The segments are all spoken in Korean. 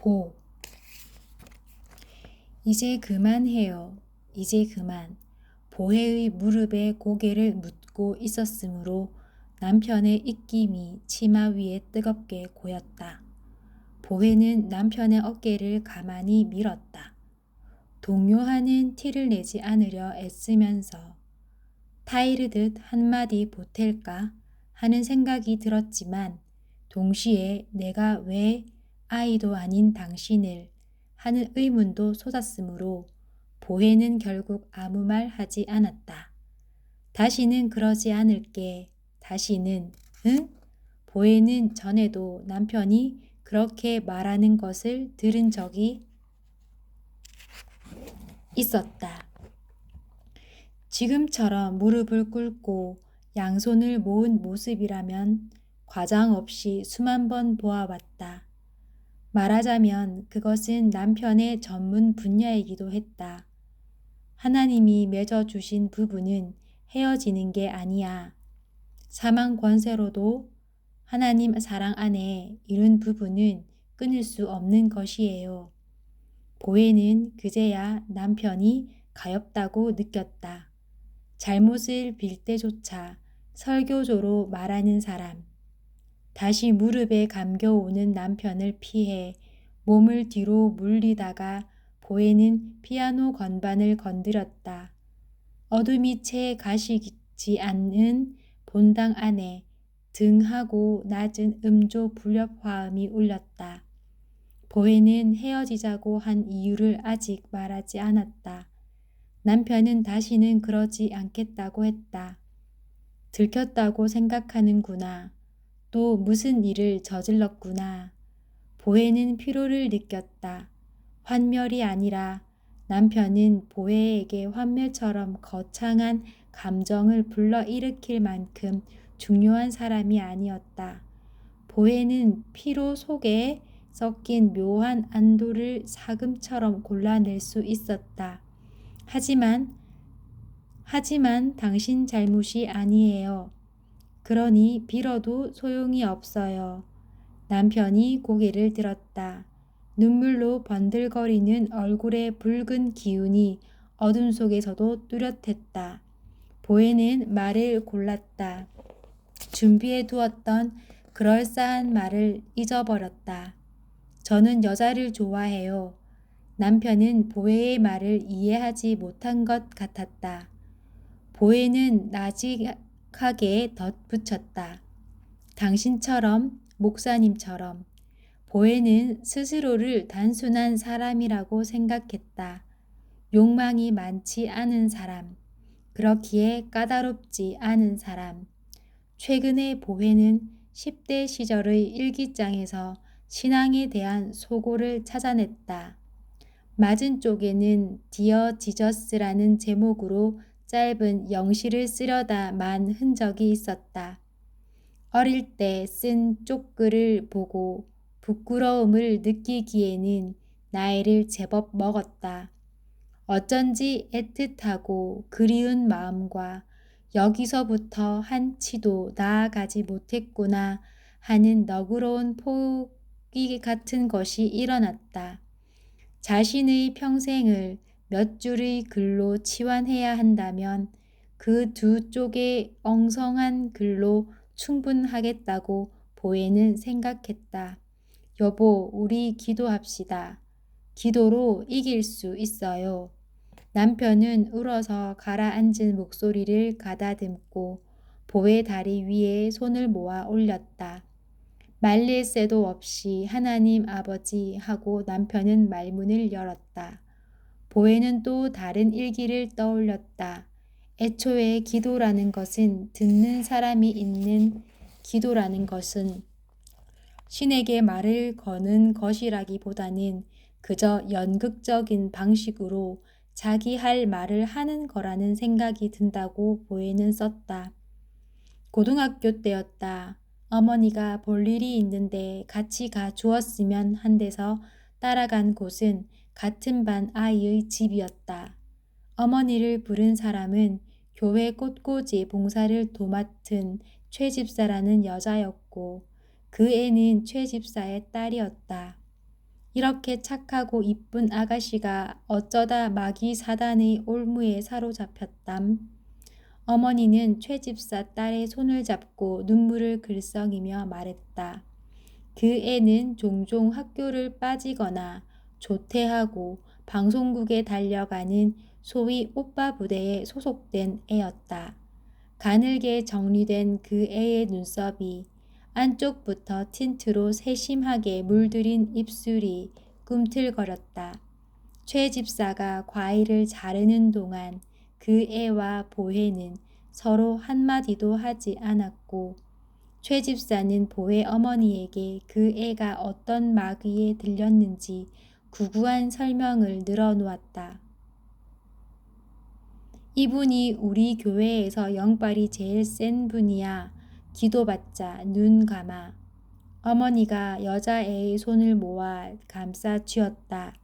보. 이제 그만해요. 이제 그만. 보혜의 무릎에 고개를 묻고 있었으므로 남편의 입김이 치마 위에 뜨겁게 고였다. 보혜는 남편의 어깨를 가만히 밀었다. 동요하는 티를 내지 않으려 애쓰면서 타이르듯 한마디 보탤까 하는 생각이 들었지만 동시에 내가 왜 아이도 아닌 당신을 하는 의문도 솟았으므로 보혜는 결국 아무 말 하지 않았다. 다시는 그러지 않을게. 다시는, 응? 보혜는 전에도 남편이 그렇게 말하는 것을 들은 적이 있었다. 지금처럼 무릎을 꿇고 양손을 모은 모습이라면 과장 없이 수만 번 보아왔다. 말하자면 그것은 남편의 전문 분야이기도 했다. 하나님이 맺어주신 부부는 헤어지는 게 아니야. 사망 권세로도 하나님 사랑 안에 이룬 부부는 끊을 수 없는 것이에요. 보혜는 그제야 남편이 가엾다고 느꼈다. 잘못을 빌 때조차 설교조로 말하는 사람. 다시 무릎에 감겨오는 남편을 피해 몸을 뒤로 물리다가 보혜는 피아노 건반을 건드렸다. 어둠이 채 가시지 않는 본당 안에 등하고 낮은 음조 불협 화음이 울렸다. 보혜는 헤어지자고 한 이유를 아직 말하지 않았다. 남편은 다시는 그러지 않겠다고 했다. 들켰다고 생각하는구나. 또 무슨 일을 저질렀구나. 보혜는 피로를 느꼈다. 환멸이 아니라 남편은 보혜에게 환멸처럼 거창한 감정을 불러일으킬 만큼 중요한 사람이 아니었다. 보혜는 피로 속에 섞인 묘한 안도를 사금처럼 골라낼 수 있었다. 하지만 당신 잘못이 아니에요. 그러니 빌어도 소용이 없어요. 남편이 고개를 들었다. 눈물로 번들거리는 얼굴의 붉은 기운이 어둠 속에서도 뚜렷했다. 보혜는 말을 골랐다. 준비해 두었던 그럴싸한 말을 잊어버렸다. 저는 여자를 좋아해요. 남편은 보혜의 말을 이해하지 못한 것 같았다. 보혜는 나직하게 덧붙였다. 당신처럼, 목사님처럼. 보혜는 스스로를 단순한 사람이라고 생각했다. 욕망이 많지 않은 사람. 그렇기에 까다롭지 않은 사람. 최근에 보혜는 10대 시절의 일기장에서 신앙에 대한 소고를 찾아냈다. 맞은 쪽에는 디어 지저스라는 제목으로 짧은 영시를 쓰려다 만 흔적이 있었다. 어릴 때 쓴 쪽글을 보고 부끄러움을 느끼기에는 나이를 제법 먹었다. 어쩐지 애틋하고 그리운 마음과 여기서부터 한치도 나아가지 못했구나 하는 너그러운 포기 같은 것이 일어났다. 자신의 평생을 몇 줄의 글로 치환해야 한다면 그 두 쪽의 엉성한 글로 충분하겠다고 보혜는 생각했다. 여보, 우리 기도합시다. 기도로 이길 수 있어요. 남편은 울어서 가라앉은 목소리를 가다듬고 보혜 다리 위에 손을 모아 올렸다. 말릴 새도 없이 하나님 아버지 하고 남편은 말문을 열었다. 보혜는 또 다른 일기를 떠올렸다. 애초에 기도라는 것은 듣는 사람이 있는 기도라는 것은 신에게 말을 거는 것이라기보다는 그저 연극적인 방식으로 자기 할 말을 하는 거라는 생각이 든다고 보혜는 썼다. 고등학교 때였다. 어머니가 볼 일이 있는데 같이 가 주었으면 한 데서 따라간 곳은 같은 반 아이의 집이었다. 어머니를 부른 사람은 교회 꽃꽂이 봉사를 도맡은 최 집사라는 여자였고 그 애는 최 집사의 딸이었다. 이렇게 착하고 이쁜 아가씨가 어쩌다 마귀 사단의 올무에 사로잡혔담. 어머니는 최 집사 딸의 손을 잡고 눈물을 글썽이며 말했다. 그 애는 종종 학교를 빠지거나 조퇴하고 방송국에 달려가는 소위 오빠 부대에 소속된 애였다. 가늘게 정리된 그 애의 눈썹이 안쪽부터 틴트로 세심하게 물들인 입술이 꿈틀거렸다. 최 집사가 과일을 자르는 동안 그 애와 보혜는 서로 한마디도 하지 않았고 최 집사는 보혜 어머니에게 그 애가 어떤 마귀에 들렸는지 구구한 설명을 늘어놓았다. 이분이 우리 교회에서 영빨이 제일 센 분이야. 기도받자 눈 감아. 어머니가 여자애의 손을 모아 감싸 쥐었다.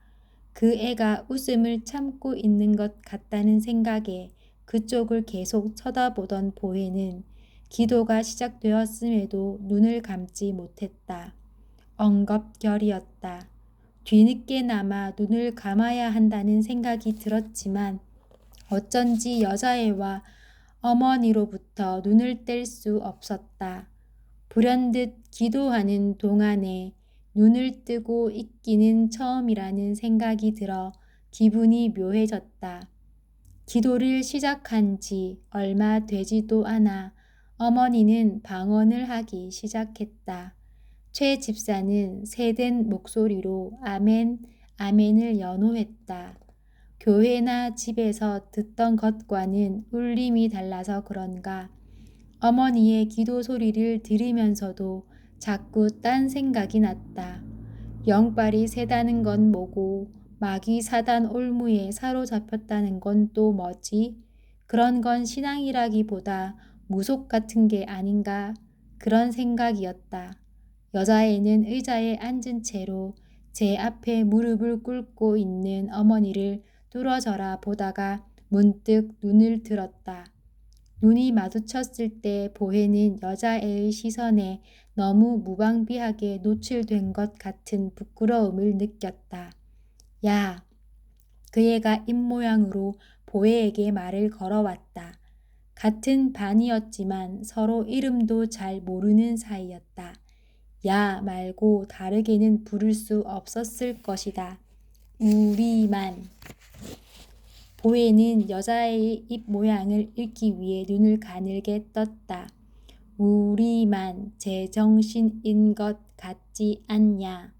그 애가 웃음을 참고 있는 것 같다는 생각에 그쪽을 계속 쳐다보던 보혜는 기도가 시작되었음에도 눈을 감지 못했다. 엉겁결이었다. 뒤늦게나마 눈을 감아야 한다는 생각이 들었지만 어쩐지 여자애와 어머니로부터 눈을 뗄 수 없었다. 불현듯 기도하는 동안에 눈을 뜨고 있기는 처음이라는 생각이 들어 기분이 묘해졌다. 기도를 시작한 지 얼마 되지도 않아 어머니는 방언을 하기 시작했다. 최 집사는 새된 목소리로 아멘, 아멘을 연호했다. 교회나 집에서 듣던 것과는 울림이 달라서 그런가 어머니의 기도 소리를 들으면서도 자꾸 딴 생각이 났다. 영빨이 세다는 건 뭐고 마귀 사단 올무에 사로잡혔다는 건 또 뭐지? 그런 건 신앙이라기보다 무속 같은 게 아닌가? 그런 생각이었다. 여자애는 의자에 앉은 채로 제 앞에 무릎을 꿇고 있는 어머니를 뚫어져라 보다가 문득 눈을 들었다. 눈이 마주쳤을 때 보혜는 여자애의 시선에 너무 무방비하게 노출된 것 같은 부끄러움을 느꼈다. 야! 그 애가 입모양으로 보혜에게 말을 걸어왔다. 같은 반이었지만 서로 이름도 잘 모르는 사이였다. 야 말고 다르게는 부를 수 없었을 것이다. 우리만. 보혜는 여자의 입 모양을 읽기 위해 눈을 가늘게 떴다. 우리만 제정신인 것 같지 않냐.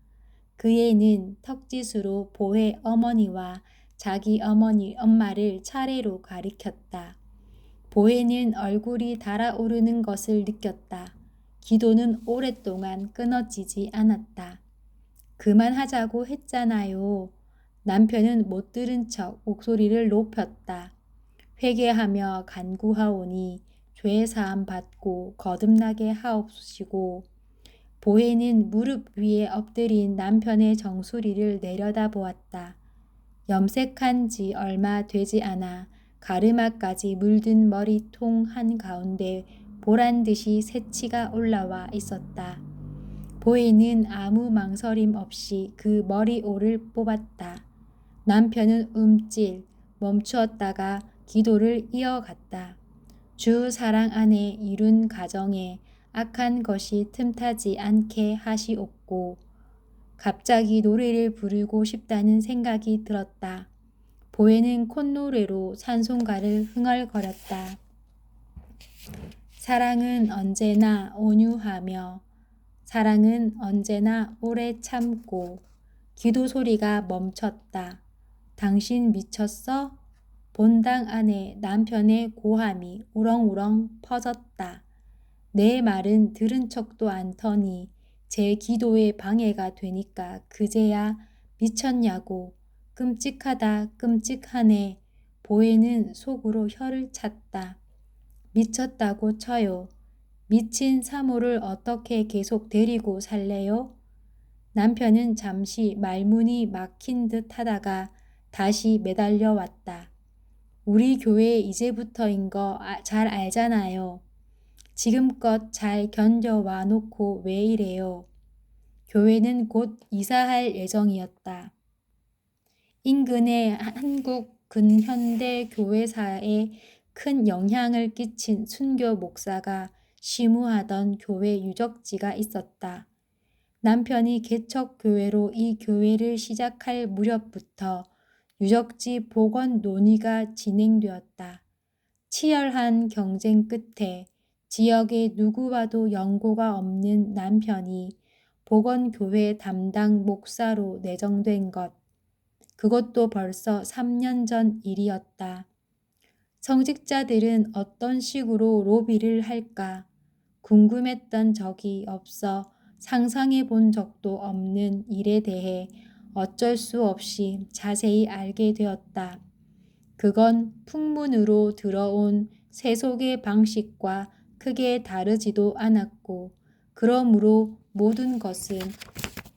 그 애는 턱짓으로 보혜 어머니와 자기 엄마를 차례로 가리켰다. 보혜는 얼굴이 달아오르는 것을 느꼈다. 기도는 오랫동안 끊어지지 않았다. 그만하자고 했잖아요. 남편은 못 들은 척 목소리를 높였다. 회개하며 간구하오니 죄사함 받고 거듭나게 하옵시고. 보혜는 무릎 위에 엎드린 남편의 정수리를 내려다보았다. 염색한 지 얼마 되지 않아 가르마까지 물든 머리통 한가운데 보란듯이 새치가 올라와 있었다. 보혜는 아무 망설임 없이 그 머리올을 뽑았다. 남편은 움찔 멈추었다가 기도를 이어갔다. 주 사랑 안에 이룬 가정에 악한 것이 틈타지 않게 하시옵고. 갑자기 노래를 부르고 싶다는 생각이 들었다. 보혜는 콧노래로 찬송가를 흥얼거렸다. 사랑은 언제나 온유하며 사랑은 언제나 오래 참고. 기도 소리가 멈췄다. 당신 미쳤어? 본당 안에 남편의 고함이 우렁우렁 퍼졌다. 내 말은 들은 척도 않더니 제 기도에 방해가 되니까 그제야 미쳤냐고. 끔찍하다 끔찍하네. 보혜는 속으로 혀를 찼다. 미쳤다고 쳐요. 미친 사모를 어떻게 계속 데리고 살래요? 남편은 잠시 말문이 막힌 듯 하다가 다시 매달려 왔다. 우리 교회 이제부터인 거 잘 알잖아요. 지금껏 잘 견뎌와 놓고 왜 이래요? 교회는 곧 이사할 예정이었다. 인근의 한국 근현대 교회사에 큰 영향을 끼친 순교 목사가 시무하던 교회 유적지가 있었다. 남편이 개척교회로 이 교회를 시작할 무렵부터 유적지 복원 논의가 진행되었다. 치열한 경쟁 끝에 지역의 누구와도 연고가 없는 남편이 복원교회 담당 목사로 내정된 것. 그것도 벌써 3년 전 일이었다. 성직자들은 어떤 식으로 로비를 할까 궁금했던 적이 없어 상상해 본 적도 없는 일에 대해 어쩔 수 없이 자세히 알게 되었다. 그건 풍문으로 들어온 세속의 방식과 크게 다르지도 않았고, 그러므로 모든 것은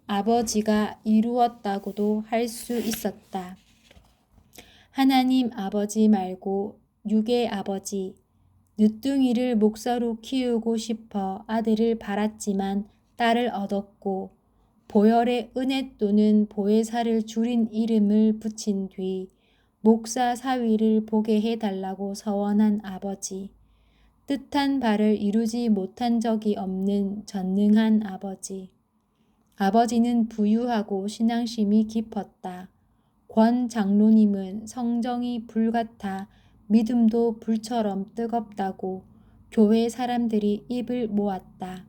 아버지가 이루었다고도 할 수 있었다. 하나님 아버지 말고 육의 아버지, 늦둥이를 목사로 키우고 싶어 아들을 바랐지만 딸을 얻었고, 보혈의 은혜 또는 보혜사를 줄인 이름을 붙인 뒤 목사 사위를 보게 해달라고 서원한 아버지, 뜻한 바를 이루지 못한 적이 없는 전능한 아버지. 아버지는 부유하고 신앙심이 깊었다. 권 장로님은 성정이 불같아 믿음도 불처럼 뜨겁다고 교회 사람들이 입을 모았다.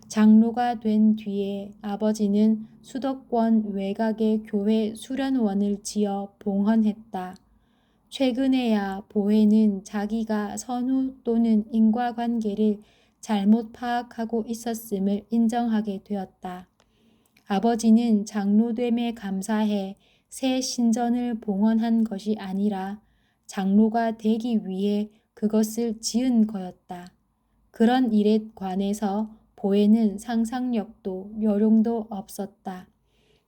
장로가 된 뒤에 아버지는 수도권 외곽에 교회 수련원을 지어 봉헌했다. 최근에야 보혜는 자기가 선후 또는 인과관계를 잘못 파악하고 있었음을 인정하게 되었다. 아버지는 장로됨에 감사해 새 신전을 봉헌한 것이 아니라 장로가 되기 위해 그것을 지은 거였다. 그런 일에 관해서 보혜는 상상력도 묘룡도 없었다.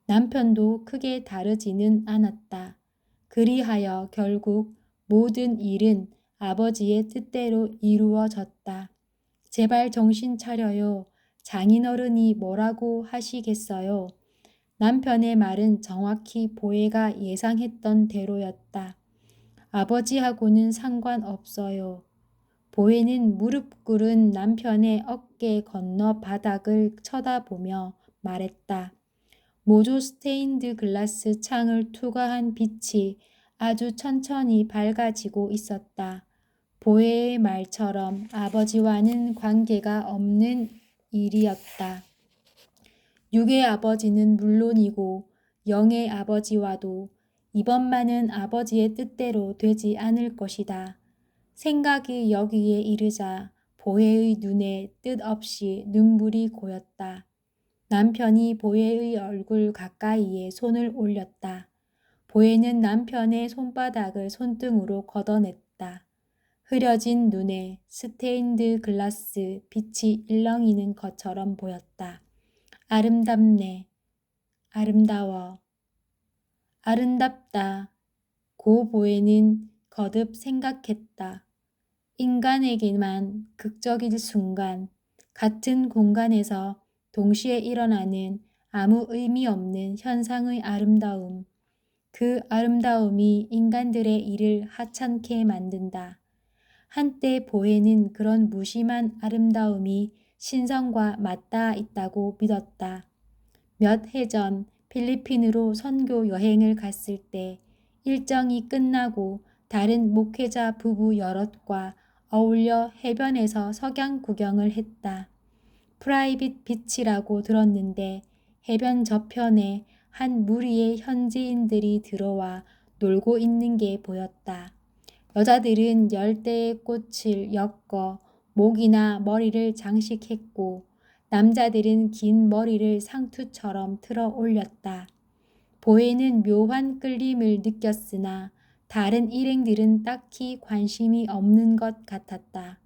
남편도 크게 다르지는 않았다. 그리하여 결국 모든 일은 아버지의 뜻대로 이루어졌다. 제발 정신 차려요. 장인어른이 뭐라고 하시겠어요? 남편의 말은 정확히 보혜가 예상했던 대로였다. 아버지하고는 상관없어요. 보혜는 무릎 꿇은 남편의 어깨 건너 바닥을 쳐다보며 말했다. 모조 스테인드 글라스 창을 투과한 빛이 아주 천천히 밝아지고 있었다. 보혜의 말처럼 아버지와는 관계가 없는 일이었다. 육의 아버지는 물론이고 영의 아버지와도 이번만은 아버지의 뜻대로 되지 않을 것이다. 생각이 여기에 이르자 보혜의 눈에 뜻없이 눈물이 고였다. 남편이 보혜의 얼굴 가까이에 손을 올렸다. 보혜는 남편의 손바닥을 손등으로 걷어냈다. 흐려진 눈에 스테인드 글라스 빛이 일렁이는 것처럼 보였다. 아름답네. 아름다워. 아름답다. 고 보혜는 거듭 생각했다. 인간에게만 극적일 순간, 같은 공간에서 동시에 일어나는 아무 의미 없는 현상의 아름다움. 그 아름다움이 인간들의 일을 하찮게 만든다. 한때 보혜는 그런 무심한 아름다움이 신성과 맞닿아 있다고 믿었다. 몇 해 전 필리핀으로 선교 여행을 갔을 때 일정이 끝나고 다른 목회자 부부 여럿과 어울려 해변에서 석양 구경을 했다. 프라이빗 비치라고 들었는데 해변 저편에 한 무리의 현지인들이 들어와 놀고 있는 게 보였다. 여자들은 열대의 꽃을 엮어 목이나 머리를 장식했고 남자들은 긴 머리를 상투처럼 틀어 올렸다. 보혜는 묘한 끌림을 느꼈으나 다른 일행들은 딱히 관심이 없는 것 같았다.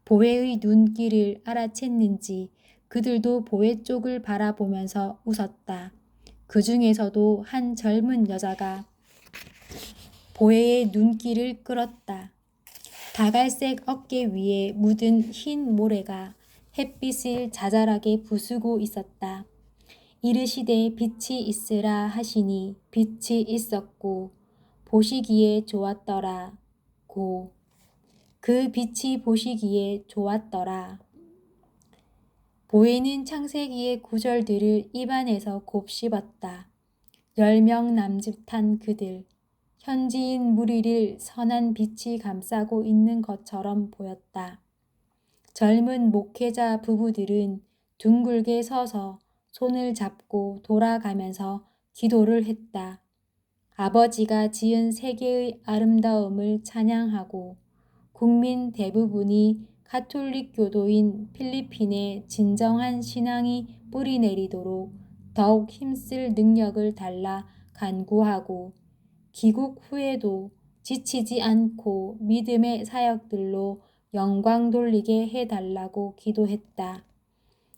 보혜의 눈길을 알아챘는지 그들도 보혜 쪽을 바라보면서 웃었다. 그 중에서도 한 젊은 여자가 보혜의 눈길을 끌었다. 다갈색 어깨 위에 묻은 흰 모래가 햇빛을 자잘하게 부수고 있었다. 이르시되 빛이 있으라 하시니 빛이 있었고 보시기에 좋았더라. 고 그 빛이 보시기에 좋았더라. 보혜는 창세기의 구절들을 입안에서 곱씹었다. 10명 남짓한 그들, 현지인 무리를 선한 빛이 감싸고 있는 것처럼 보였다. 젊은 목회자 부부들은 둥글게 서서 손을 잡고 돌아가면서 기도를 했다. 아버지가 지은 세계의 아름다움을 찬양하고 국민 대부분이 가톨릭 교도인 필리핀에 진정한 신앙이 뿌리내리도록 더욱 힘쓸 능력을 달라 간구하고 귀국 후에도 지치지 않고 믿음의 사역들로 영광 돌리게 해달라고 기도했다.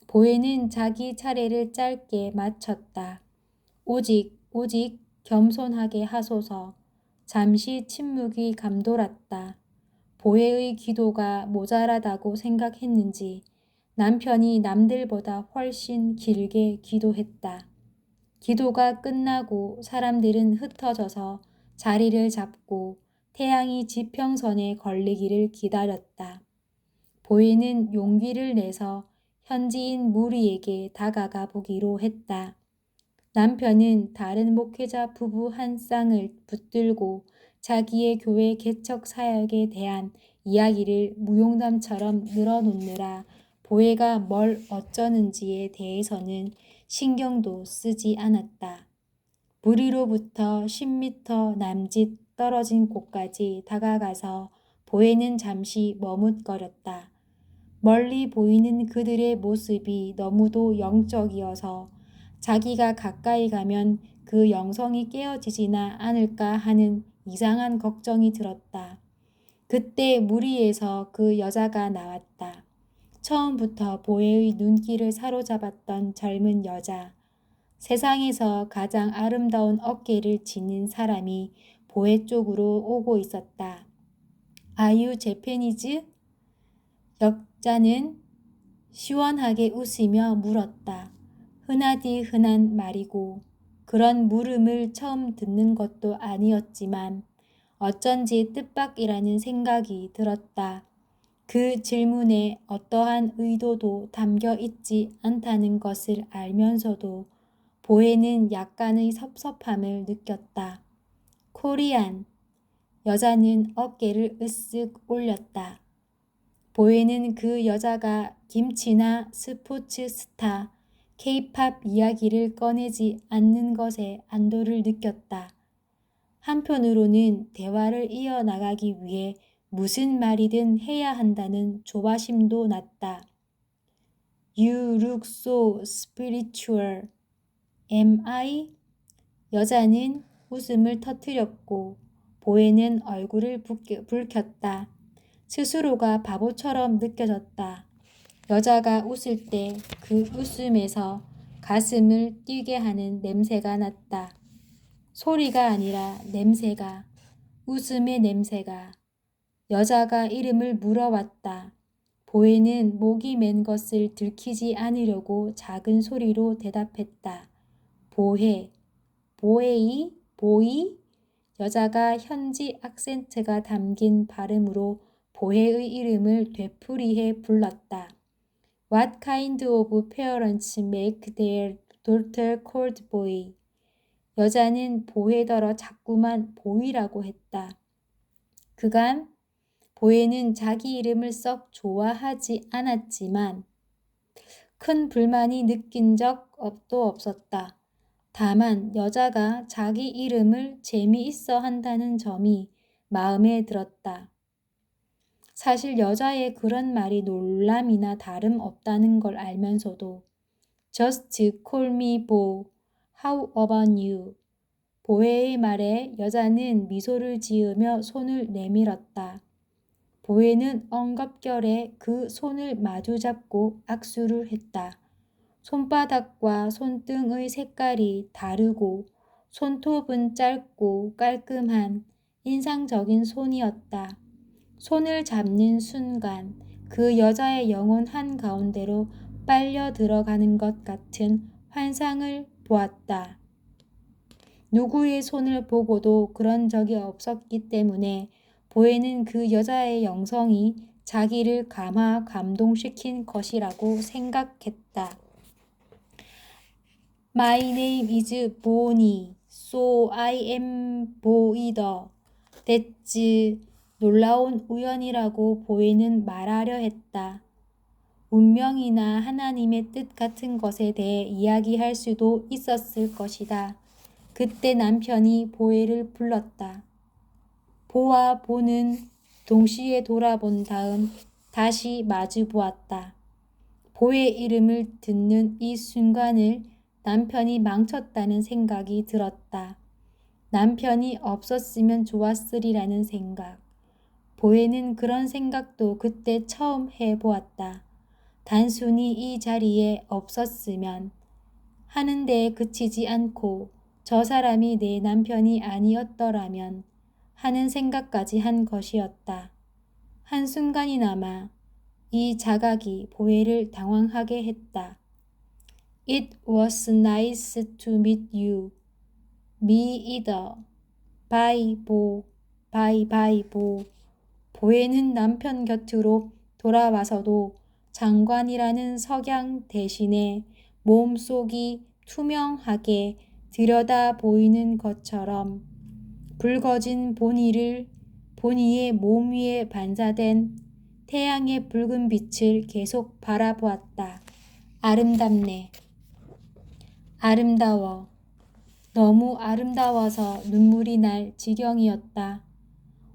보혜는 자기 차례를 짧게 마쳤다. 오직 겸손하게 하소서. 잠시 침묵이 감돌았다. 보혜의 기도가 모자라다고 생각했는지 남편이 남들보다 훨씬 길게 기도했다. 기도가 끝나고 사람들은 흩어져서 자리를 잡고 태양이 지평선에 걸리기를 기다렸다. 보혜는 용기를 내서 현지인 무리에게 다가가 보기로 했다. 남편은 다른 목회자 부부 한 쌍을 붙들고 자기의 교회 개척 사역에 대한 이야기를 무용담처럼 늘어놓느라 보혜가 뭘 어쩌는지에 대해서는 신경도 쓰지 않았다. 무리로부터 10m 남짓 떨어진 곳까지 다가가서 보혜는 잠시 머뭇거렸다. 멀리 보이는 그들의 모습이 너무도 영적이어서 자기가 가까이 가면 그 영성이 깨어지지나 않을까 하는 이상한 걱정이 들었다. 그때 무리에서 그 여자가 나왔다. 처음부터 보혜의 눈길을 사로잡았던 젊은 여자. 세상에서 가장 아름다운 어깨를 지닌 사람이 보혜 쪽으로 오고 있었다. 아유 제페니즈? 여자는 시원하게 웃으며 물었다. 흔하디 흔한 말이고 그런 물음을 처음 듣는 것도 아니었지만 어쩐지 뜻밖이라는 생각이 들었다. 그 질문에 어떠한 의도도 담겨 있지 않다는 것을 알면서도 보혜는 약간의 섭섭함을 느꼈다. 코리안. 여자는 어깨를 으쓱 올렸다. 보혜는 그 여자가 김치나 스포츠 스타, 케이팝 이야기를 꺼내지 않는 것에 안도를 느꼈다. 한편으로는 대화를 이어나가기 위해 무슨 말이든 해야 한다는 조바심도 났다. You look so spiritual. Am I? 여자는 웃음을 터뜨렸고 보혜는 얼굴을 붉혔다. 스스로가 바보처럼 느껴졌다. 여자가 웃을 때 그 웃음에서 가슴을 뛰게 하는 냄새가 났다. 소리가 아니라 냄새가, 웃음의 냄새가. 여자가 이름을 물어왔다. 보혜는 목이 맨 것을 들키지 않으려고 작은 소리로 대답했다. 보혜. 보에이? 보이? 여자가 현지 악센트가 담긴 발음으로 보혜의 이름을 되풀이해 불렀다. What kind of parents make their daughter called boy? 여자는 보혜더러 자꾸만 보이라고 했다. 그간 보혜는 자기 이름을 썩 좋아하지 않았지만 큰 불만이 느낀 적도 없었다. 다만 여자가 자기 이름을 재미있어 한다는 점이 마음에 들었다. 사실 여자의 그런 말이 놀람이나 다름없다는 걸 알면서도 Just call me Bo. How about you? 보혜의 말에 여자는 미소를 지으며 손을 내밀었다. 보혜는 엉겁결에 그 손을 마주잡고 악수를 했다. 손바닥과 손등의 색깔이 다르고 손톱은 짧고 깔끔한 인상적인 손이었다. 손을 잡는 순간 그 여자의 영혼 한가운데로 빨려 들어가는 것 같은 환상을 보았다. 누구의 손을 보고도 그런 적이 없었기 때문에 보에는 그 여자의 영성이 자기를 감동시킨 것이라고 생각했다. My name is Bonnie, so I am Bo이더. That's 놀라운 우연이라고 보에는 말하려 했다. 운명이나 하나님의 뜻 같은 것에 대해 이야기할 수도 있었을 것이다. 그때 남편이 보에를 불렀다. 보와 보는 동시에 돌아본 다음 다시 마주 보았다. 보의 이름을 듣는 이 순간을 남편이 망쳤다는 생각이 들었다. 남편이 없었으면 좋았으리라는 생각. 보에는 그런 생각도 그때 처음 해보았다. 단순히 이 자리에 없었으면 하는 데에 그치지 않고 저 사람이 내 남편이 아니었더라면 하는 생각까지 한 것이었다. 한순간이나마 이 자각이 보에를 당황하게 했다. It was nice to meet you. Me either. Bye, 보. Bye, bye, 보. 보에는 남편 곁으로 돌아와서도 장관이라는 석양 대신에 몸속이 투명하게 들여다 보이는 것처럼 붉어진 보니의 몸 위에 반사된 태양의 붉은 빛을 계속 바라보았다. 아름답네. 아름다워. 너무 아름다워서 눈물이 날 지경이었다.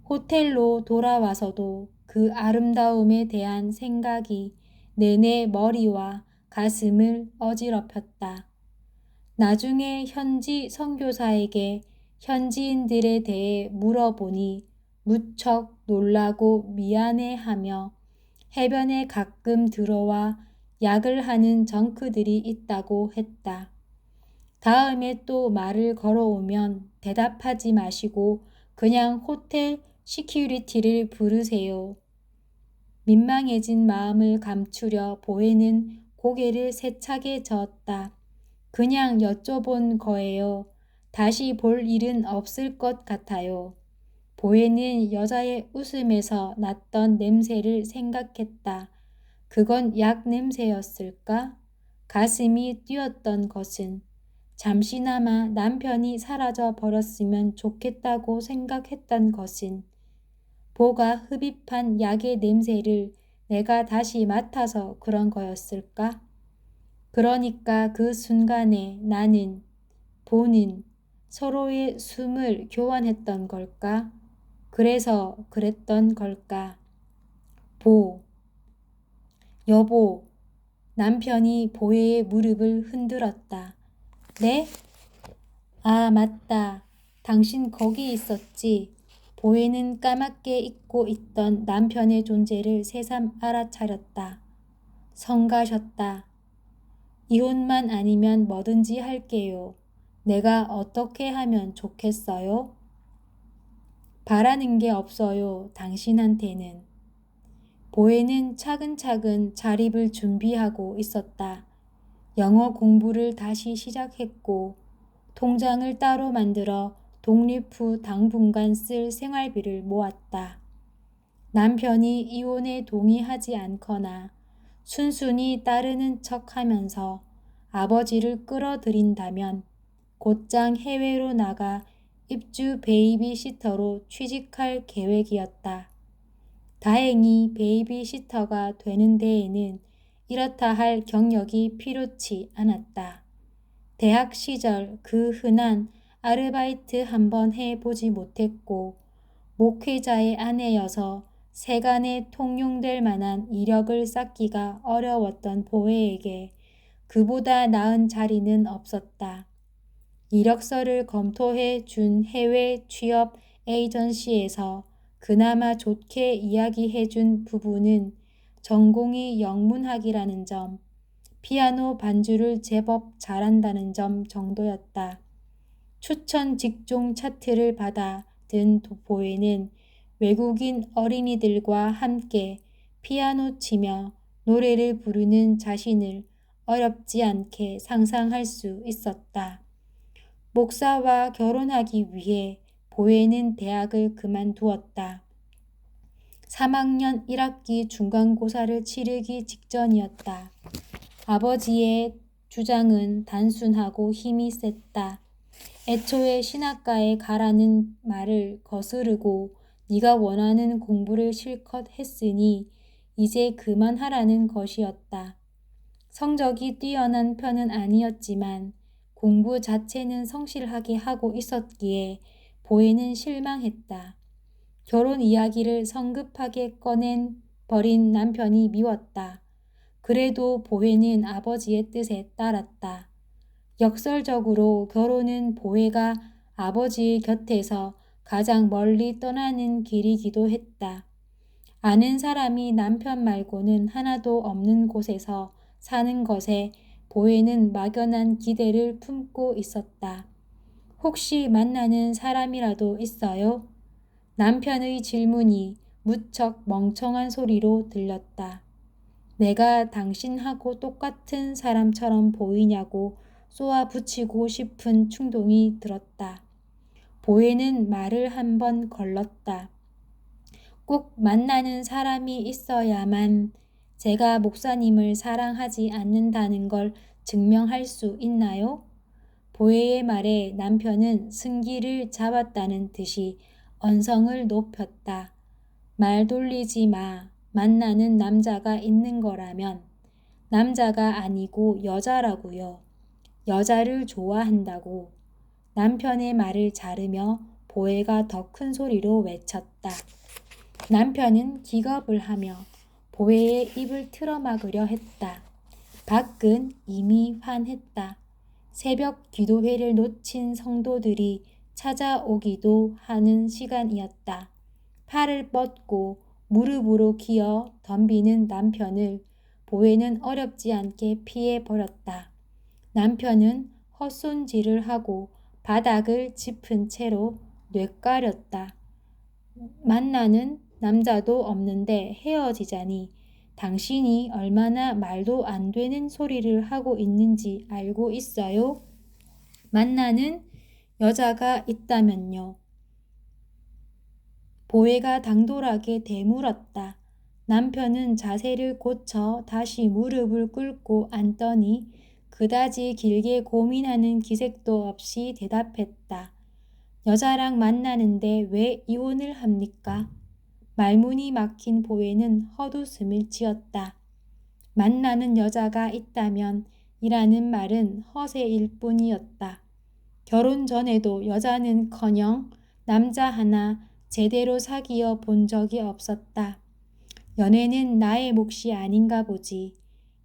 호텔로 돌아와서도 그 아름다움에 대한 생각이 내내 머리와 가슴을 어지럽혔다. 나중에 현지 선교사에게 현지인들에 대해 물어보니 무척 놀라고 미안해하며 해변에 가끔 들어와 약을 하는 정크들이 있다고 했다. 다음에 또 말을 걸어오면 대답하지 마시고 그냥 호텔 시큐리티를 부르세요. 민망해진 마음을 감추려 보에는 고개를 세차게 저었다. 그냥 여쭤본 거예요. 다시 볼 일은 없을 것 같아요. 보에는 여자의 웃음에서 났던 냄새를 생각했다. 그건 약 냄새였을까? 가슴이 뛰었던 것은 잠시나마 남편이 사라져 버렸으면 좋겠다고 생각했던 것은 보가 흡입한 약의 냄새를 내가 다시 맡아서 그런 거였을까? 그러니까 그 순간에 나는, 보는 서로의 숨을 교환했던 걸까? 그래서 그랬던 걸까? 보, 여보, 남편이 보혜의 무릎을 흔들었다. 네? 아, 맞다. 당신 거기 있었지. 보혜는 까맣게 잊고 있던 남편의 존재를 새삼 알아차렸다. 성가셨다. 이혼만 아니면 뭐든지 할게요. 내가 어떻게 하면 좋겠어요? 바라는 게 없어요, 당신한테는. 보혜는 차근차근 자립을 준비하고 있었다. 영어 공부를 다시 시작했고 통장을 따로 만들어 독립 후 당분간 쓸 생활비를 모았다. 남편이 이혼에 동의하지 않거나 순순히 따르는 척하면서 아버지를 끌어들인다면 곧장 해외로 나가 입주 베이비시터로 취직할 계획이었다. 다행히 베이비시터가 되는 데에는 이렇다 할 경력이 필요치 않았다. 대학 시절 그 흔한 아르바이트 한번 해보지 못했고 목회자의 아내여서 세간에 통용될 만한 이력을 쌓기가 어려웠던 보혜에게 그보다 나은 자리는 없었다. 이력서를 검토해 준 해외 취업 에이전시에서 그나마 좋게 이야기해 준 부분은 전공이 영문학이라는 점, 피아노 반주를 제법 잘한다는 점 정도였다. 추천 직종 차트를 받아 든 보혜는 외국인 어린이들과 함께 피아노 치며 노래를 부르는 자신을 어렵지 않게 상상할 수 있었다. 목사와 결혼하기 위해 보혜는 대학을 그만두었다. 3학년 1학기 중간고사를 치르기 직전이었다. 아버지의 주장은 단순하고 힘이 셌다. 애초에 신학과에 가라는 말을 거스르고 네가 원하는 공부를 실컷 했으니 이제 그만하라는 것이었다. 성적이 뛰어난 편은 아니었지만 공부 자체는 성실하게 하고 있었기에 보혜는 실망했다. 결혼 이야기를 성급하게 꺼낸 버린 남편이 미웠다. 그래도 보혜는 아버지의 뜻에 따랐다. 역설적으로 결혼은 보혜가 아버지 곁에서 가장 멀리 떠나는 길이기도 했다. 아는 사람이 남편 말고는 하나도 없는 곳에서 사는 것에 보혜는 막연한 기대를 품고 있었다. 혹시 만나는 사람이라도 있어요? 남편의 질문이 무척 멍청한 소리로 들렸다. 내가 당신하고 똑같은 사람처럼 보이냐고 쏘아붙이고 싶은 충동이 들었다. 보혜는 말을 한 번 걸렀다. 꼭 만나는 사람이 있어야만 제가 목사님을 사랑하지 않는다는 걸 증명할 수 있나요? 보혜의 말에 남편은 승기를 잡았다는 듯이 언성을 높였다. 말 돌리지 마. 만나는 남자가 있는 거라면 남자가 아니고 여자라고요. 여자를 좋아한다고. 남편의 말을 자르며 보혜가 더 큰 소리로 외쳤다. 남편은 기겁을 하며 보혜의 입을 틀어막으려 했다. 밖은 이미 환했다. 새벽 기도회를 놓친 성도들이 찾아오기도 하는 시간이었다. 팔을 뻗고 무릎으로 기어 덤비는 남편을 보혜는 어렵지 않게 피해버렸다. 남편은 헛손질을 하고 바닥을 짚은 채로 뇌까렸다. 만나는 남자도 없는데 헤어지자니 당신이 얼마나 말도 안 되는 소리를 하고 있는지 알고 있어요? 만나는 여자가 있다면요. 보혜가 당돌하게 되물었다. 남편은 자세를 고쳐 다시 무릎을 꿇고 앉더니 그다지 길게 고민하는 기색도 없이 대답했다. 여자랑 만나는데 왜 이혼을 합니까? 말문이 막힌 보혜는 헛웃음을 지었다. 만나는 여자가 있다면 이라는 말은 허세일 뿐이었다. 결혼 전에도 여자는커녕 남자 하나 제대로 사귀어 본 적이 없었다. 연애는 나의 몫이 아닌가 보지.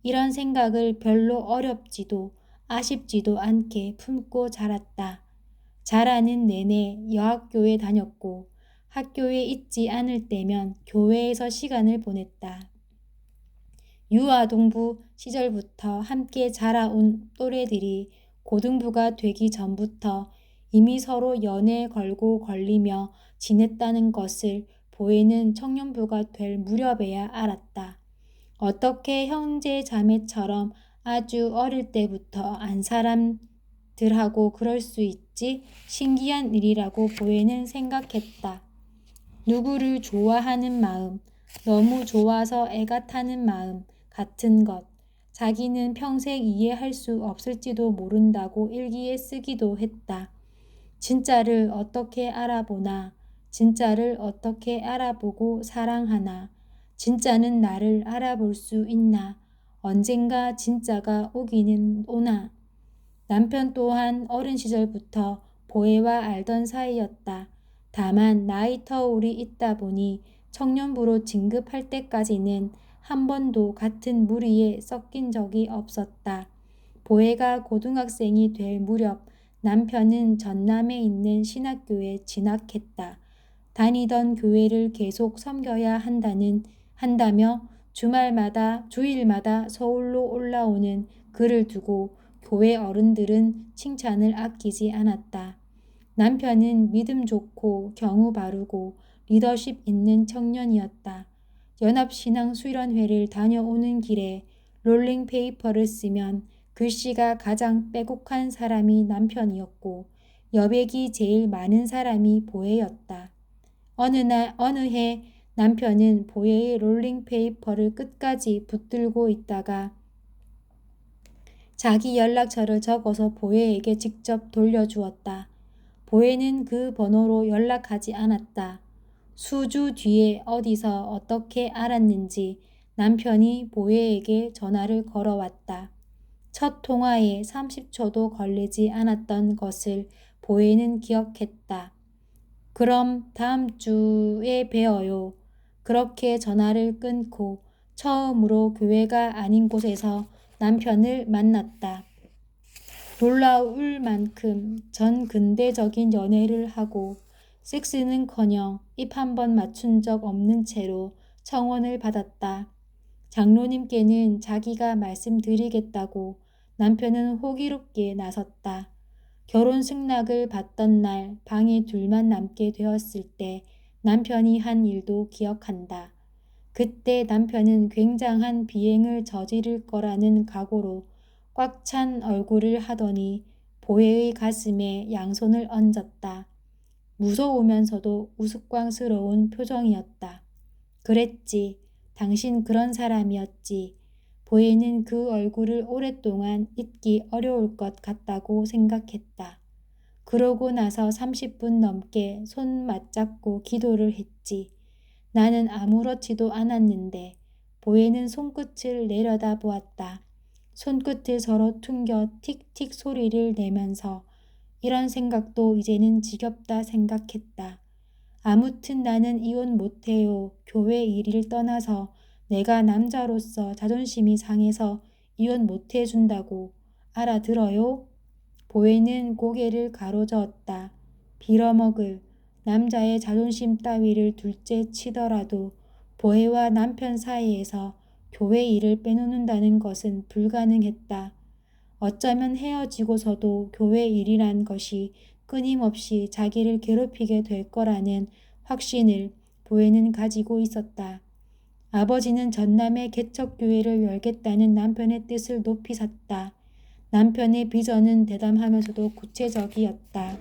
이런 생각을 별로 어렵지도 아쉽지도 않게 품고 자랐다. 자라는 내내 여학교에 다녔고 학교에 있지 않을 때면 교회에서 시간을 보냈다. 유아동부 시절부터 함께 자라온 또래들이 고등부가 되기 전부터 이미 서로 연애 걸고 걸리며 지냈다는 것을 보혜는 청년부가 될 무렵에야 알았다. 어떻게 형제 자매처럼 아주 어릴 때부터 안 사람들하고 그럴 수 있지? 신기한 일이라고 보혜는 생각했다. 누구를 좋아하는 마음, 너무 좋아서 애가 타는 마음 같은 것, 자기는 평생 이해할 수 없을지도 모른다고 일기에 쓰기도 했다. 진짜를 어떻게 알아보나, 진짜를 어떻게 알아보고 사랑하나, 진짜는 나를 알아볼 수 있나, 언젠가 진짜가 오기는 오나. 남편 또한 어린 시절부터 보혜와 알던 사이였다. 다만 나이 터울이 있다 보니 청년부로 진급할 때까지는 한 번도 같은 무리에 섞인 적이 없었다. 보혜가 고등학생이 될 무렵 남편은 전남에 있는 신학교에 진학했다. 다니던 교회를 계속 섬겨야 한다며 주일마다 서울로 올라오는 그를 두고 교회 어른들은 칭찬을 아끼지 않았다. 남편은 믿음 좋고 경우 바르고 리더십 있는 청년이었다. 연합신앙 수련회를 다녀오는 길에 롤링페이퍼를 쓰면 글씨가 가장 빼곡한 사람이 남편이었고 여백이 제일 많은 사람이 보혜였다. 어느 해 남편은 보혜의 롤링페이퍼를 끝까지 붙들고 있다가 자기 연락처를 적어서 보혜에게 직접 돌려주었다. 보혜는 그 번호로 연락하지 않았다. 수주 뒤에 어디서 어떻게 알았는지 남편이 보혜에게 전화를 걸어왔다. 첫 통화에 30초도 걸리지 않았던 것을 보혜는 기억했다. 그럼 다음 주에 뵈어요. 그렇게 전화를 끊고 처음으로 교회가 아닌 곳에서 남편을 만났다. 놀라울 만큼 전 근대적인 연애를 하고 섹스는커녕 입 한 번 맞춘 적 없는 채로 청혼을 받았다. 장로님께는 자기가 말씀드리겠다고 남편은 호기롭게 나섰다. 결혼 승낙을 받던 날 방에 둘만 남게 되었을 때 남편이 한 일도 기억한다. 그때 남편은 굉장한 비행을 저지를 거라는 각오로 꽉 찬 얼굴을 하더니 보혜의 가슴에 양손을 얹었다. 무서우면서도 우스꽝스러운 표정이었다. 그랬지. 당신 그런 사람이었지. 보혜는 그 얼굴을 오랫동안 잊기 어려울 것 같다고 생각했다. 그러고 나서 30분 넘게 손 맞잡고 기도를 했지. 나는 아무렇지도 않았는데 보혜는 손끝을 내려다 보았다. 손끝을 서로 퉁겨 틱틱 소리를 내면서 이런 생각도 이제는 지겹다 생각했다. 아무튼 나는 이혼 못해요. 교회 일을 떠나서 내가 남자로서 자존심이 상해서 이혼 못해준다고. 알아들어요? 보혜는 고개를 가로저었다. 빌어먹을 남자의 자존심 따위를 둘째 치더라도 보혜와 남편 사이에서 교회 일을 빼놓는다는 것은 불가능했다. 어쩌면 헤어지고서도 교회 일이란 것이 끊임없이 자기를 괴롭히게 될 거라는 확신을 보혜는 가지고 있었다. 아버지는 전남의 개척교회를 열겠다는 남편의 뜻을 높이 샀다. 남편의 비전은 대담하면서도 구체적이었다.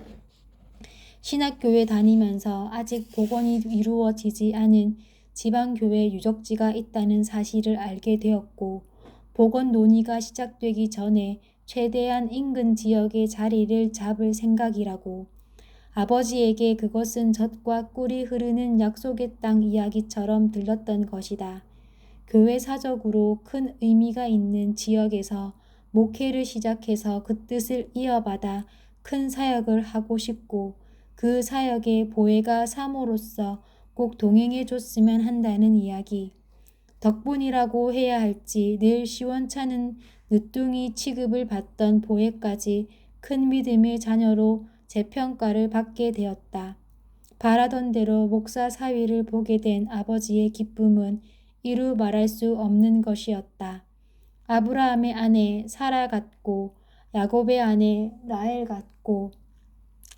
신학교에 다니면서 아직 복원이 이루어지지 않은 지방교회 유적지가 있다는 사실을 알게 되었고 복원 논의가 시작되기 전에 최대한 인근 지역의 자리를 잡을 생각이라고. 아버지에게 그것은 젖과 꿀이 흐르는 약속의 땅 이야기처럼 들렸던 것이다. 교회 사적으로 큰 의미가 있는 지역에서 목회를 시작해서 그 뜻을 이어받아 큰 사역을 하고 싶고 그 사역에 보혜가 사모로서 꼭 동행해 줬으면 한다는 이야기. 덕분이라고 해야 할지 늘 시원찮은 늦둥이 취급을 받던 보혜까지 큰 믿음의 자녀로 재평가를 받게 되었다. 바라던 대로 목사 사위를 보게 된 아버지의 기쁨은 이루 말할 수 없는 것이었다. 아브라함의 아내 사라 같고 야곱의 아내 라헬 같고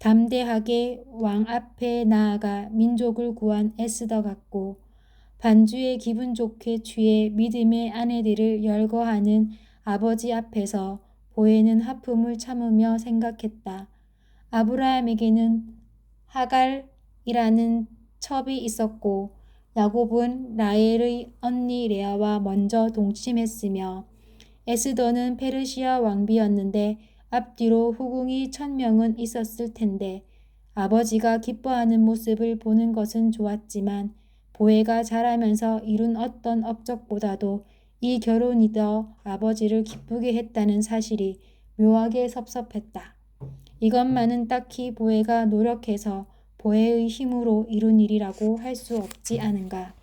담대하게 왕 앞에 나아가 민족을 구한 에스더 같고 반주에 기분 좋게 취해 믿음의 아내들을 열거하는 아버지 앞에서 보혜는 하품을 참으며 생각했다. 아브라함에게는 하갈이라는 첩이 있었고 야곱은 라헬의 언니 레아와 먼저 동침했으며 에스더는 페르시아 왕비였는데 앞뒤로 후궁이 1000명은 있었을 텐데 아버지가 기뻐하는 모습을 보는 것은 좋았지만 보혜가 자라면서 이룬 어떤 업적보다도 이 결혼이 더 아버지를 기쁘게 했다는 사실이 묘하게 섭섭했다. 이것만은 딱히 보혜가 노력해서 보혜의 힘으로 이룬 일이라고 할 수 없지 않은가.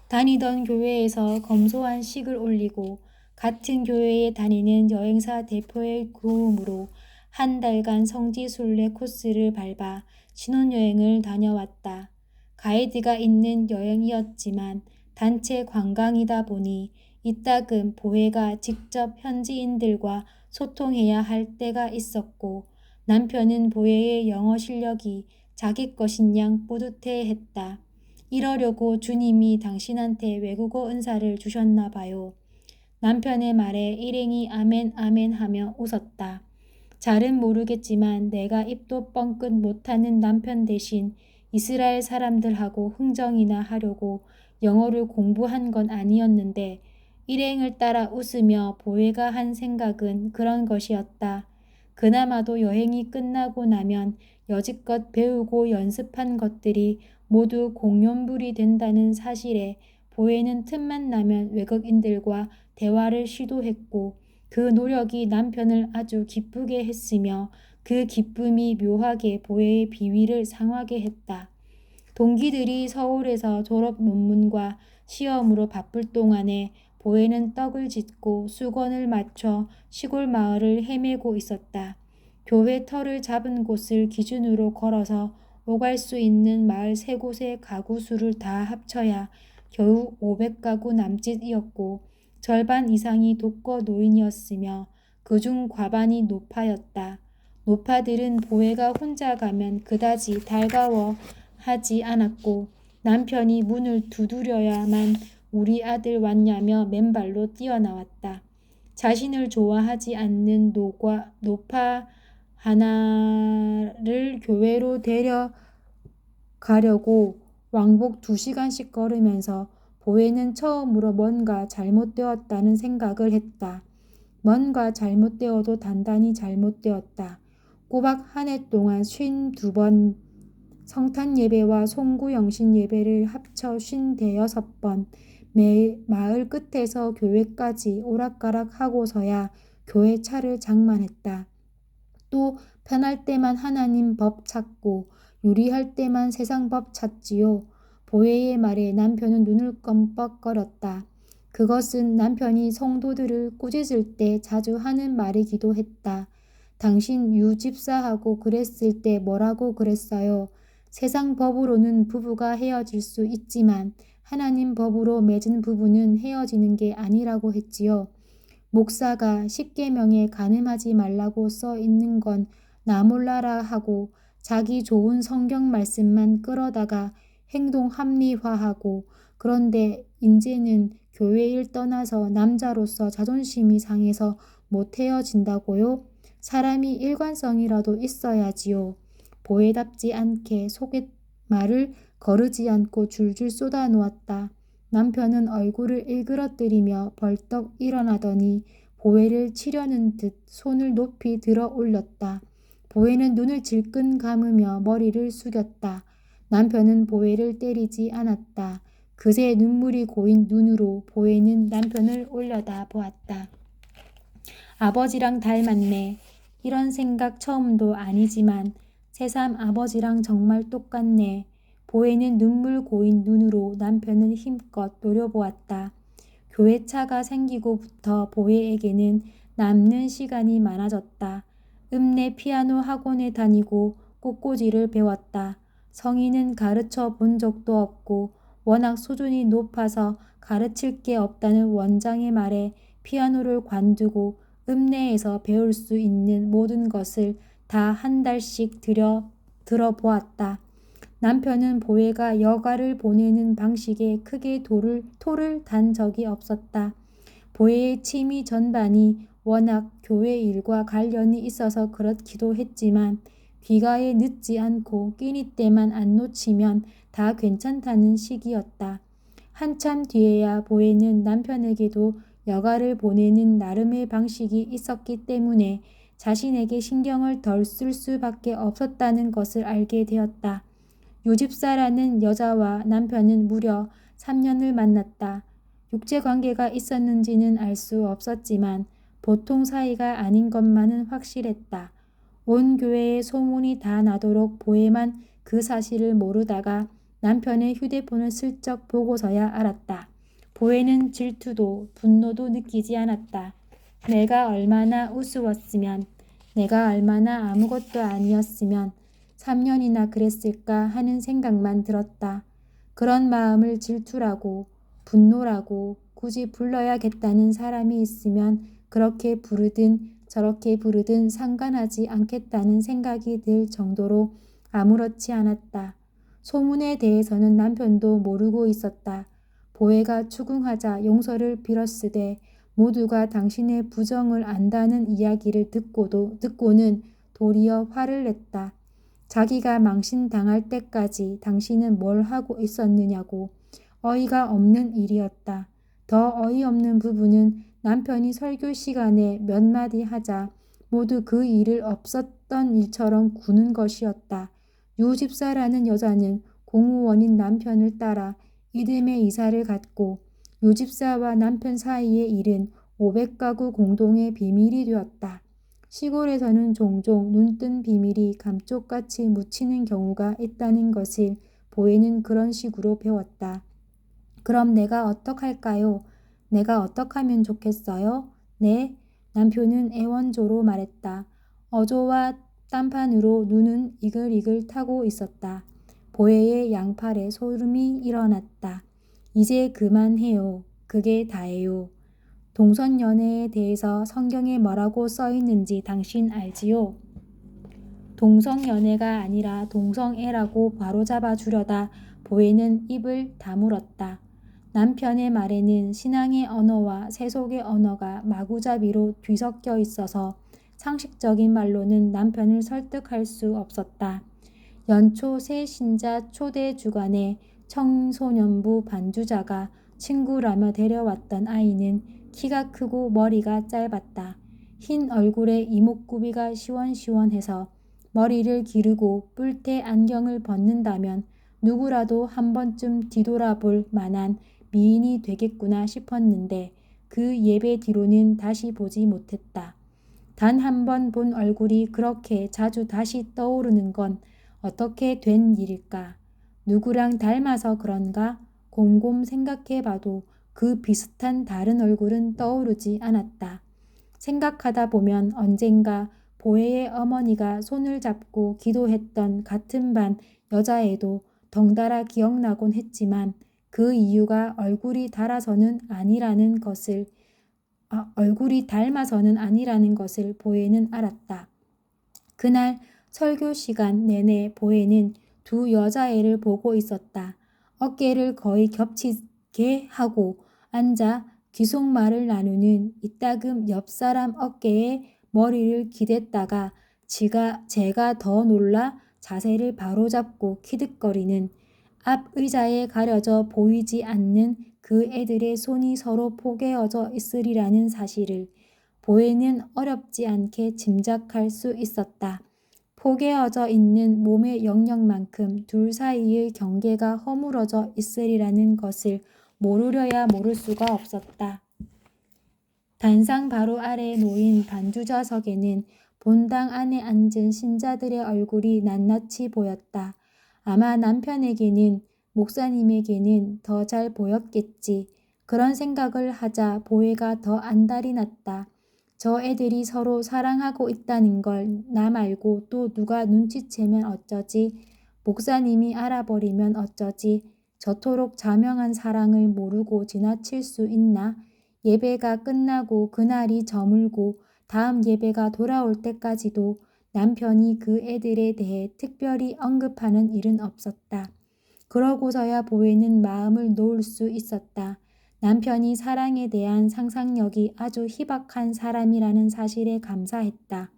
다니던 교회에서 검소한 식을 올리고 같은 교회에 다니는 여행사 대표의 도움으로 한 달간 성지순례 코스를 밟아 신혼여행을 다녀왔다. 가이드가 있는 여행이었지만 단체 관광이다 보니 이따금 보혜가 직접 현지인들과 소통해야 할 때가 있었고 남편은 보혜의 영어 실력이 자기 것인 양 뿌듯해했다. 이러려고 주님이 당신한테 외국어 은사를 주셨나 봐요. 남편의 말에 일행이 아멘 아멘 하며 웃었다. 잘은 모르겠지만 내가 입도 뻥끗 못하는 남편 대신 이스라엘 사람들하고 흥정이나 하려고 영어를 공부한 건 아니었는데 일행을 따라 웃으며 보혜가 한 생각은 그런 것이었다. 그나마도 여행이 끝나고 나면 여지껏 배우고 연습한 것들이 모두 공연불이 된다는 사실에 보혜는 틈만 나면 외국인들과 대화를 시도했고 그 노력이 남편을 아주 기쁘게 했으며 그 기쁨이 묘하게 보혜의 비위를 상하게 했다. 동기들이 서울에서 졸업 논문과 시험으로 바쁠 동안에 보혜는 떡을 짓고 수건을 맞춰 시골 마을을 헤매고 있었다. 교회 터를 잡은 곳을 기준으로 걸어서 오갈 수 있는 마을 세 곳의 가구 수를 다 합쳐야 겨우 500가구 남짓이었고 절반 이상이 독거 노인이었으며 그중 과반이 노파였다. 노파들은 보혜가 혼자 가면 그다지 달가워 하지 않았고 남편이 문을 두드려야만 우리 아들 왔냐며 맨발로 뛰어나왔다. 자신을 좋아하지 않는 노파 하나를 교회로 데려가려고 왕복 2시간씩 걸으면서 보혜는 처음으로 뭔가 잘못되었다는 생각을 했다. 뭔가 잘못되어도 단단히 잘못되었다. 꼬박 한 해 동안 52번 성탄 예배와 송구 영신 예배를 합쳐 56번 마을 끝에서 교회까지 오락가락 하고서야 교회 차를 장만했다. 또 편할 때만 하나님 법 찾고 유리할 때만 세상 법 찾지요. 보혜의 말에 남편은 눈을 껌뻑거렸다. 그것은 남편이 성도들을 꾸짖을 때 자주 하는 말이기도 했다. 당신 유 집사하고 그랬을 때 뭐라고 그랬어요? 세상 법으로는 부부가 헤어질 수 있지만 하나님 법으로 맺은 부부는 헤어지는 게 아니라고 했지요. 목사가 십계명에 간음하지 말라고 써 있는 건 나 몰라라 하고 자기 좋은 성경 말씀만 끌어다가 행동 합리화하고 그런데 인제는 교회 일 떠나서 남자로서 자존심이 상해서 못 헤어진다고요? 사람이 일관성이라도 있어야지요. 보혜답지 않게 속에말을 거르지 않고 줄줄 쏟아놓았다. 남편은 얼굴을 일그러뜨리며 벌떡 일어나더니 보혜를 치려는 듯 손을 높이 들어 올렸다. 보혜는 눈을 질끈 감으며 머리를 숙였다. 남편은 보혜를 때리지 않았다. 그새 눈물이 고인 눈으로 보혜는 남편을 올려다 보았다. 아버지랑 닮았네. 이런 생각 처음도 아니지만 새삼 아버지랑 정말 똑같네. 보혜는 눈물 고인 눈으로 남편을 힘껏 노려보았다. 교회차가 생기고부터 보혜에게는 남는 시간이 많아졌다. 읍내 피아노 학원에 다니고 꽃꽂이를 배웠다. 성인은 가르쳐 본 적도 없고 워낙 수준이 높아서 가르칠 게 없다는 원장의 말에 피아노를 관두고 읍내에서 배울 수 있는 모든 것을 다 한 달씩 들어보았다. 남편은 보혜가 여가를 보내는 방식에 크게 토를 단 적이 없었다. 보혜의 취미 전반이 워낙 교회 일과 관련이 있어서 그렇기도 했지만 귀가에 늦지 않고 끼니 때만 안 놓치면 다 괜찮다는 식이었다. 한참 뒤에야 보혜는 남편에게도 여가를 보내는 나름의 방식이 있었기 때문에 자신에게 신경을 덜 쓸 수밖에 없었다는 것을 알게 되었다. 유집사라는 여자와 남편은 무려 3년을 만났다. 육체관계가 있었는지는 알 수 없었지만 보통 사이가 아닌 것만은 확실했다. 온 교회에 소문이 다 나도록 보혜만 그 사실을 모르다가 남편의 휴대폰을 슬쩍 보고서야 알았다. 보혜는 질투도 분노도 느끼지 않았다. 내가 얼마나 우스웠으면, 내가 얼마나 아무것도 아니었으면 3년이나 그랬을까 하는 생각만 들었다. 그런 마음을 질투라고 분노라고 굳이 불러야겠다는 사람이 있으면 그렇게 부르든 저렇게 부르든 상관하지 않겠다는 생각이 들 정도로 아무렇지 않았다. 소문에 대해서는 남편도 모르고 있었다. 보혜가 추궁하자 용서를 빌었으되 모두가 당신의 부정을 안다는 이야기를 듣고는 도리어 화를 냈다. 자기가 망신당할 때까지 당신은 뭘 하고 있었느냐고. 어이가 없는 일이었다. 더 어이없는 부분은 남편이 설교 시간에 몇 마디 하자 모두 그 일을 없었던 일처럼 구는 것이었다. 유 집사라는 여자는 공무원인 남편을 따라 이듬해 이사를 갔고 유 집사와 남편 사이의 일은 500가구 공동의 비밀이 되었다. 시골에서는 종종 눈뜬 비밀이 감쪽같이 묻히는 경우가 있다는 것을 보혜는 그런 식으로 배웠다. 그럼 내가 어떡할까요? 내가 어떡하면 좋겠어요? 네, 남편은 애원조로 말했다. 어조와 딴판으로 눈은 이글이글 타고 있었다. 보혜의 양팔에 소름이 일어났다. 이제 그만해요. 그게 다예요. 동성연애에 대해서 성경에 뭐라고 써 있는지 당신 알지요? 동성연애가 아니라 동성애라고 바로잡아 주려다 보혜는 입을 다물었다. 남편의 말에는 신앙의 언어와 세속의 언어가 마구잡이로 뒤섞여 있어서 상식적인 말로는 남편을 설득할 수 없었다. 연초 새 신자 초대 주간에 청소년부 반주자가 친구라며 데려왔던 아이는 키가 크고 머리가 짧았다. 흰 얼굴에 이목구비가 시원시원해서 머리를 기르고 뿔테 안경을 벗는다면 누구라도 한 번쯤 뒤돌아볼 만한 미인이 되겠구나 싶었는데 그 예배 뒤로는 다시 보지 못했다. 단 한 번 본 얼굴이 그렇게 자주 다시 떠오르는 건 어떻게 된 일일까? 누구랑 닮아서 그런가? 곰곰 생각해봐도 그 비슷한 다른 얼굴은 떠오르지 않았다. 생각하다 보면 언젠가 보혜의 어머니가 손을 잡고 기도했던 같은 반 여자애도 덩달아 기억나곤 했지만 그 이유가 얼굴이 닮아서는 아니라는 것을 보혜는 알았다. 그날 설교 시간 내내 보혜는 두 여자애를 보고 있었다. 어깨를 거의 겹치게 하고 앉아 귀속말을 나누는 이따금 옆 사람 어깨에 머리를 기댔다가 제가 더 놀라 자세를 바로잡고 키득거리는 앞 의자에 가려져 보이지 않는 그 애들의 손이 서로 포개어져 있으리라는 사실을 보혜는 어렵지 않게 짐작할 수 있었다. 포개어져 있는 몸의 영역만큼 둘 사이의 경계가 허물어져 있으리라는 것을 모르려야 모를 수가 없었다. 단상 바로 아래 놓인 반주좌석에는 본당 안에 앉은 신자들의 얼굴이 낱낱이 보였다. 아마 남편에게는 목사님에게는 더 잘 보였겠지. 그런 생각을 하자 보혜가 더 안달이 났다. 저 애들이 서로 사랑하고 있다는 걸 나 말고 또 누가 눈치채면 어쩌지? 목사님이 알아버리면 어쩌지? 저토록 자명한 사랑을 모르고 지나칠 수 있나? 예배가 끝나고 그날이 저물고 다음 예배가 돌아올 때까지도 남편이 그 애들에 대해 특별히 언급하는 일은 없었다. 그러고서야 보혜는 마음을 놓을 수 있었다. 남편이 사랑에 대한 상상력이 아주 희박한 사람이라는 사실에 감사했다.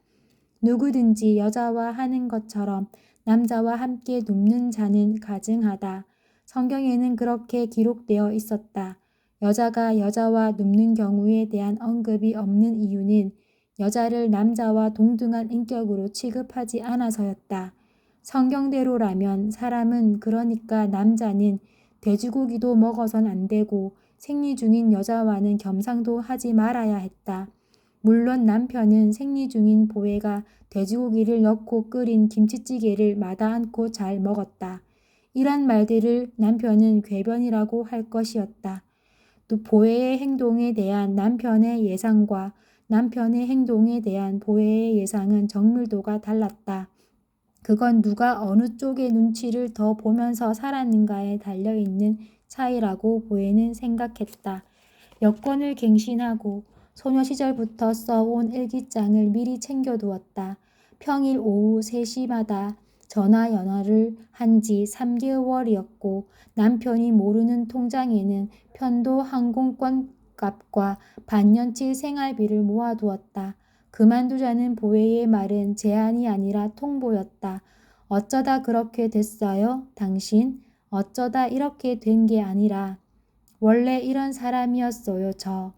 누구든지 여자와 하는 것처럼 남자와 함께 눕는 자는 가증하다. 성경에는 그렇게 기록되어 있었다. 여자가 여자와 눕는 경우에 대한 언급이 없는 이유는 여자를 남자와 동등한 인격으로 취급하지 않아서였다. 성경대로라면 사람은 그러니까 남자는 돼지고기도 먹어선 안 되고 생리 중인 여자와는 겸상도 하지 말아야 했다. 물론 남편은 생리 중인 보혜가 돼지고기를 넣고 끓인 김치찌개를 마다 않고 잘 먹었다. 이런 말들을 남편은 궤변이라고 할 것이었다. 또 보혜의 행동에 대한 남편의 예상과 남편의 행동에 대한 보혜의 예상은 정밀도가 달랐다. 그건 누가 어느 쪽의 눈치를 더 보면서 살았는가에 달려있는 차이라고 보혜는 생각했다. 여권을 갱신하고 소녀 시절부터 써온 일기장을 미리 챙겨두었다. 평일 오후 3시마다 전화 연화를 한 지 3개월이었고 남편이 모르는 통장에는 편도 항공권 집값과 반년치 생활비를 모아두었다. 그만두자는 보혜의 말은 제안이 아니라 통보였다. 어쩌다 그렇게 됐어요? 당신? 어쩌다 이렇게 된 게 아니라 원래 이런 사람이었어요, 저.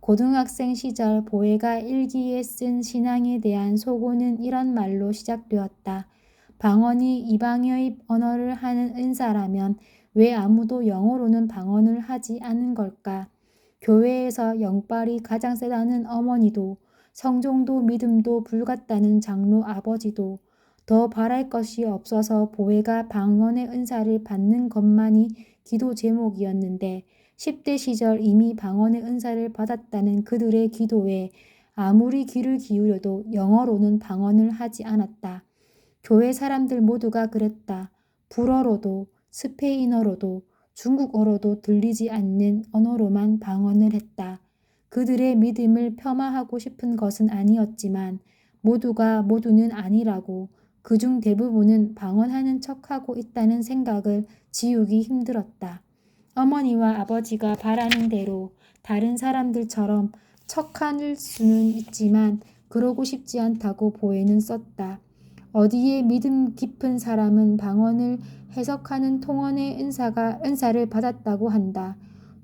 고등학생 시절 보혜가 일기에 쓴 신앙에 대한 소고는 이런 말로 시작되었다. 방언이 이방의 언어를 하는 은사라면 왜 아무도 영어로는 방언을 하지 않은 걸까? 교회에서 영빨이 가장 세다는 어머니도, 성종도 믿음도 불같다는 장로 아버지도, 더 바랄 것이 없어서 보혜가 방언의 은사를 받는 것만이 기도 제목이었는데 10대 시절 이미 방언의 은사를 받았다는 그들의 기도에 아무리 귀를 기울여도 영어로는 방언을 하지 않았다. 교회 사람들 모두가 그랬다. 불어로도 스페인어로도 중국어로도 들리지 않는 언어로만 방언을 했다. 그들의 믿음을 폄하하고 싶은 것은 아니었지만 모두가 모두는 아니라고 그중 대부분은 방언하는 척하고 있다는 생각을 지우기 힘들었다. 어머니와 아버지가 바라는 대로 다른 사람들처럼 척할 수는 있지만 그러고 싶지 않다고 보혜는 썼다. 어디에 믿음 깊은 사람은 방언을 해석하는 통언의 은사를 받았다고 한다.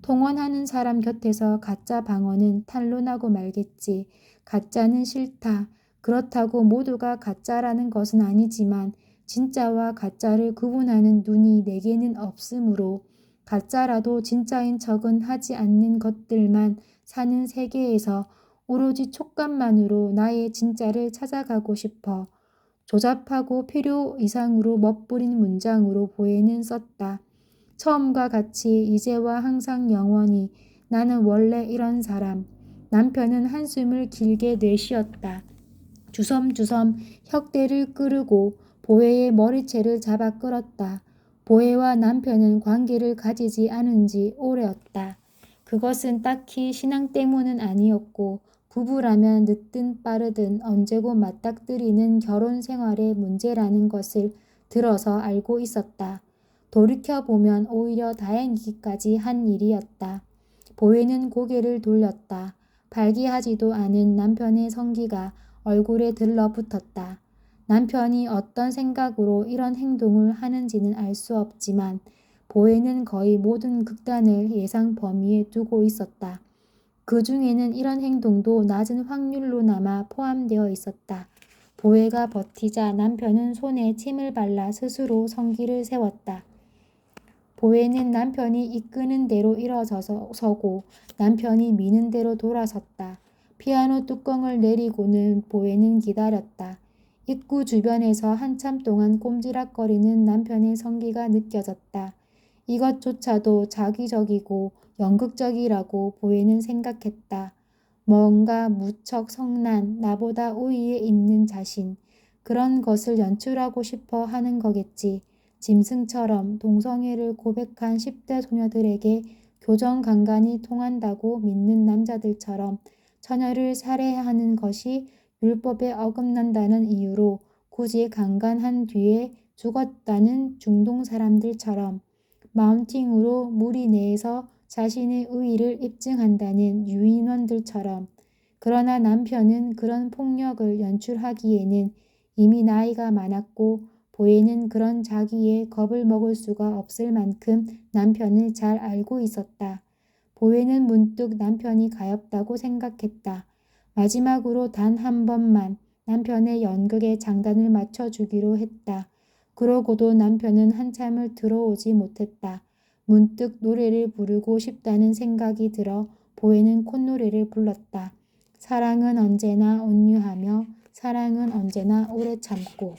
통언하는 사람 곁에서 가짜 방언은 탄로나고 말겠지. 가짜는 싫다. 그렇다고 모두가 가짜라는 것은 아니지만 진짜와 가짜를 구분하는 눈이 내게는 없으므로 가짜라도 진짜인 척은 하지 않는 것들만 사는 세계에서 오로지 촉감만으로 나의 진짜를 찾아가고 싶어. 조잡하고 필요 이상으로 멋부린 문장으로 보혜는 썼다. 처음과 같이 이제와 항상 영원히 나는 원래 이런 사람. 남편은 한숨을 길게 내쉬었다. 주섬주섬 혁대를 끄르고 보혜의 머리채를 잡아 끌었다. 보혜와 남편은 관계를 가지지 않은 지 오래였다. 그것은 딱히 신앙 때문은 아니었고 부부라면 늦든 빠르든 언제고 맞닥뜨리는 결혼 생활의 문제라는 것을 들어서 알고 있었다. 돌이켜보면 오히려 다행이기까지 한 일이었다. 보혜는 고개를 돌렸다. 발기하지도 않은 남편의 성기가 얼굴에 들러붙었다. 남편이 어떤 생각으로 이런 행동을 하는지는 알 수 없지만 보혜는 거의 모든 극단을 예상 범위에 두고 있었다. 그 중에는 이런 행동도 낮은 확률로나마 포함되어 있었다. 보혜가 버티자 남편은 손에 침을 발라 스스로 성기를 세웠다. 보혜는 남편이 이끄는 대로 일어서서 서고 남편이 미는 대로 돌아섰다. 피아노 뚜껑을 내리고는 보혜는 기다렸다. 입구 주변에서 한참 동안 꼼지락거리는 남편의 성기가 느껴졌다. 이것조차도 자기적이고 연극적이라고 보혜는 생각했다. 뭔가 무척 성난, 나보다 우위에 있는 자신, 그런 것을 연출하고 싶어 하는 거겠지. 짐승처럼 동성애를 고백한 10대 소녀들에게 교정강간이 통한다고 믿는 남자들처럼 처녀를 살해하는 것이 율법에 어긋난다는 이유로 굳이 강간한 뒤에 죽었다는 중동 사람들처럼 마운팅으로 무리 내에서 자신의 의의를 입증한다는 유인원들처럼. 그러나 남편은 그런 폭력을 연출하기에는 이미 나이가 많았고 보혜는 그런 자기의 겁을 먹을 수가 없을 만큼 남편을 잘 알고 있었다. 보혜는 문득 남편이 가엾다고 생각했다. 마지막으로 단 한 번만 남편의 연극에 장단을 맞춰주기로 했다. 그러고도 남편은 한참을 들어오지 못했다. 문득 노래를 부르고 싶다는 생각이 들어 보혜는 콧노래를 불렀다. 사랑은 언제나 온유하며 사랑은 언제나 오래 참고